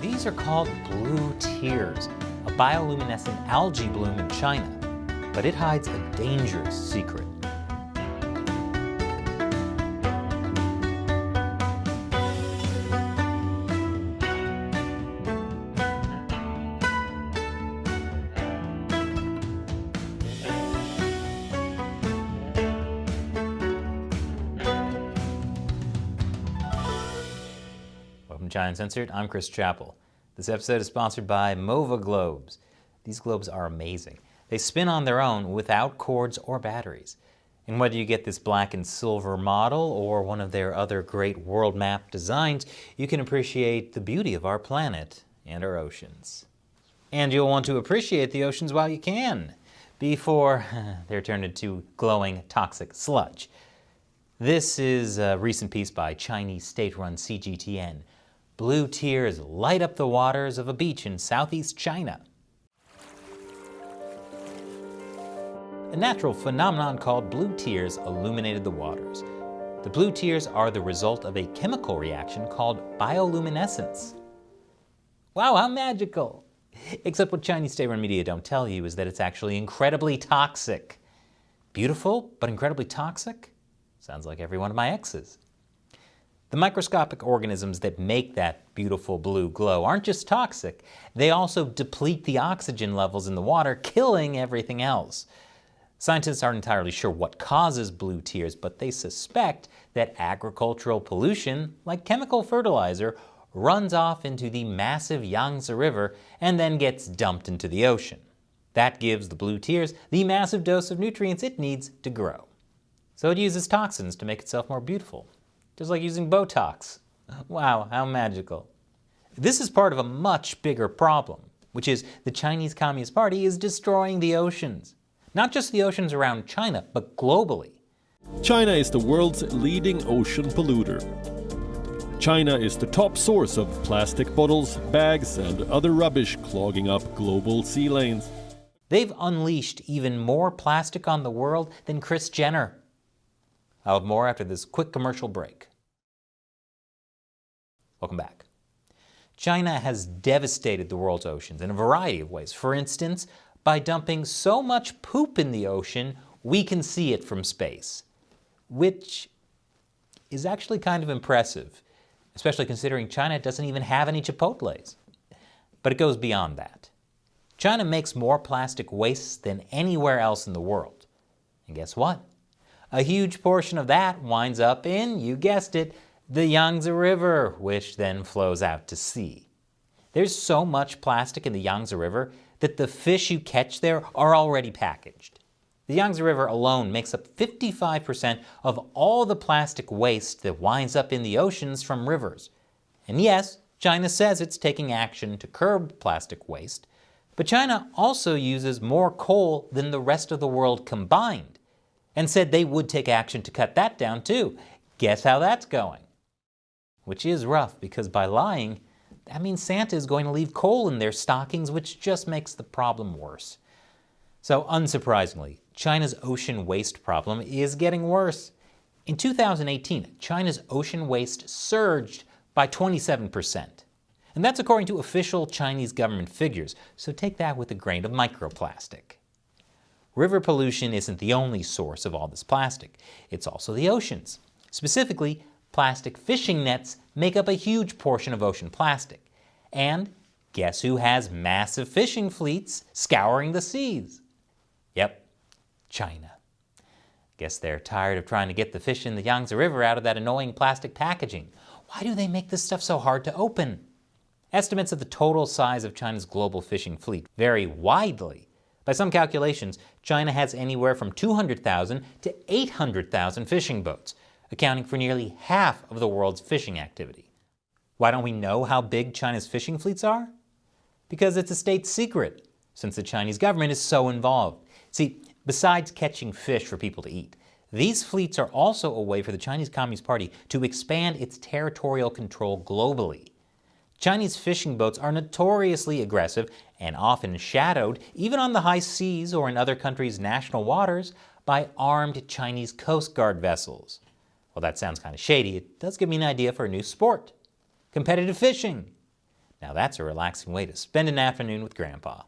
These are called blue tears, a bioluminescent algae bloom in China, but it hides a dangerous secret. Welcome to China Uncensored. I'm Chris Chappell. This episode is sponsored by MOVA globes. These globes are amazing. They spin on their own without cords or batteries. And whether you get this black and silver model or one of their other great world map designs, you can appreciate the beauty of our planet and our oceans. And you'll want to appreciate the oceans while you can, before they're turned into glowing toxic sludge. This is a recent piece by Chinese state-run CGTN. Blue tears light up the waters of a beach in southeast China. A natural phenomenon called blue tears illuminated the waters. The blue tears are the result of a chemical reaction called bioluminescence. Wow, how magical! Except what Chinese state-run media don't tell you is that it's actually incredibly toxic. Beautiful, but incredibly toxic? Sounds like every one of my exes. The microscopic organisms that make that beautiful blue glow aren't just toxic, they also deplete the oxygen levels in the water, killing everything else. Scientists aren't entirely sure what causes blue tears, but they suspect that agricultural pollution, like chemical fertilizer, runs off into the massive Yangtze River and then gets dumped into the ocean. That gives the blue tears the massive dose of nutrients it needs to grow. So it uses toxins to make itself more beautiful. Just like using Botox. Wow, how magical. This is part of a much bigger problem, which is the Chinese Communist Party is destroying the oceans. Not just the oceans around China, but globally. China is the world's leading ocean polluter. China is the top source of plastic bottles, bags, and other rubbish clogging up global sea lanes. They've unleashed even more plastic on the world than Kris Jenner. I'll have more after this quick commercial break. Welcome back. China has devastated the world's oceans in a variety of ways. For instance, by dumping so much poop in the ocean, we can see it from space, which is actually kind of impressive, especially considering China doesn't even have any Chipotles. But it goes beyond that. China makes more plastic waste than anywhere else in the world. And guess what? A huge portion of that winds up in, you guessed it, the Yangtze River, which then flows out to sea. There's so much plastic in the Yangtze River that the fish you catch there are already packaged. The Yangtze River alone makes up 55% of all the plastic waste that winds up in the oceans from rivers. And yes, China says it's taking action to curb plastic waste, but China also uses more coal than the rest of the world combined, and said they would take action to cut that down too. Guess how that's going? Which is rough, because by lying, that means Santa is going to leave coal in their stockings, which just makes the problem worse. So unsurprisingly, China's ocean waste problem is getting worse. In 2018, China's ocean waste surged by 27%. And that's according to official Chinese government figures, so take that with a grain of microplastic. River pollution isn't the only source of all this plastic. It's also the oceans. Specifically, plastic fishing nets make up a huge portion of ocean plastic. And guess who has massive fishing fleets scouring the seas? Yep, China. Guess they're tired of trying to get the fish in the Yangtze River out of that annoying plastic packaging. Why do they make this stuff so hard to open? Estimates of the total size of China's global fishing fleet vary widely. By some calculations, China has anywhere from 200,000 to 800,000 fishing boats, accounting for nearly half of the world's fishing activity. Why don't we know how big China's fishing fleets are? Because it's a state secret, since the Chinese government is so involved. See, besides catching fish for people to eat, these fleets are also a way for the Chinese Communist Party to expand its territorial control globally. Chinese fishing boats are notoriously aggressive and often shadowed, even on the high seas or in other countries' national waters, by armed Chinese Coast Guard vessels. Well, that sounds kind of shady. It does give me an idea for a new sport: competitive fishing. Now that's a relaxing way to spend an afternoon with Grandpa.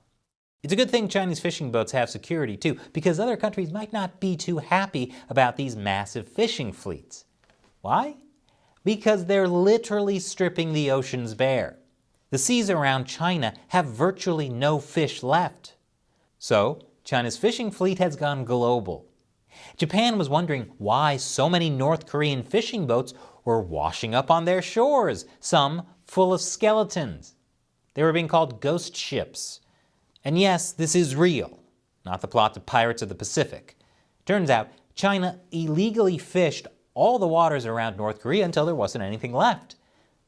It's a good thing Chinese fishing boats have security too, because other countries might not be too happy about these massive fishing fleets. Why? Because they're literally stripping the oceans bare. The seas around China have virtually no fish left. So, China's fishing fleet has gone global. Japan was wondering why so many North Korean fishing boats were washing up on their shores, some full of skeletons. They were being called ghost ships. And yes, this is real, not the plot of Pirates of the Pacific. Turns out, China illegally fished all the waters around North Korea until there wasn't anything left.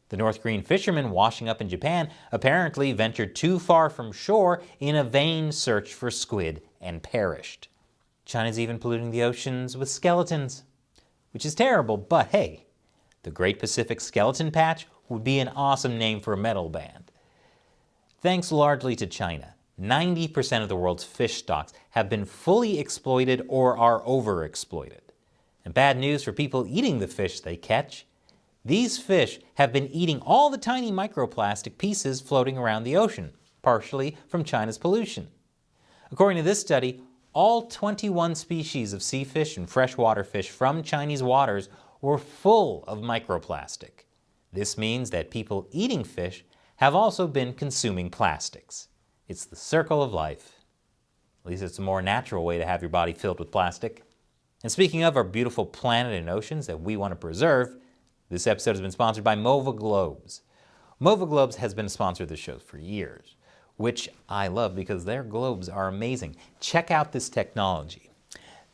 The North Korean fishermen washing up in Japan apparently ventured too far from shore in a vain search for squid and perished. China's even polluting the oceans with skeletons, which is terrible, but hey, the Great Pacific Skeleton Patch would be an awesome name for a metal band. Thanks largely to China, 90% of the world's fish stocks have been fully exploited or are overexploited. And bad news for people eating the fish they catch. These fish have been eating all the tiny microplastic pieces floating around the ocean, partially from China's pollution. According to this study, all 21 species of sea fish and freshwater fish from Chinese waters were full of microplastic. This means that people eating fish have also been consuming plastics. It's the circle of life. At least it's a more natural way to have your body filled with plastic. And speaking of our beautiful planet and oceans that we want to preserve, this episode has been sponsored by Mova Globes. Mova Globes has been a sponsor of the show for years, which I love because their globes are amazing. Check out this technology.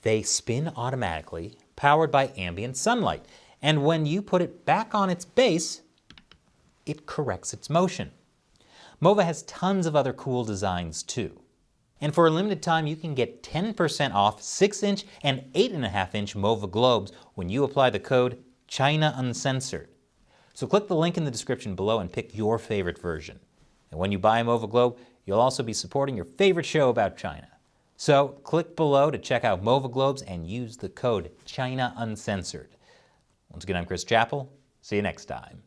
They spin automatically, powered by ambient sunlight, and when you put it back on its base, it corrects its motion. Mova has tons of other cool designs too. And for a limited time, you can get 10% off 6-inch and 8.5-inch Mova Globes when you apply the code China Uncensored. So click the link in the description below and pick your favorite version. And when you buy a Mova Globe, you'll also be supporting your favorite show about China. So click below to check out Mova Globes and use the code China Uncensored. Once again, I'm Chris Chappell. See you next time.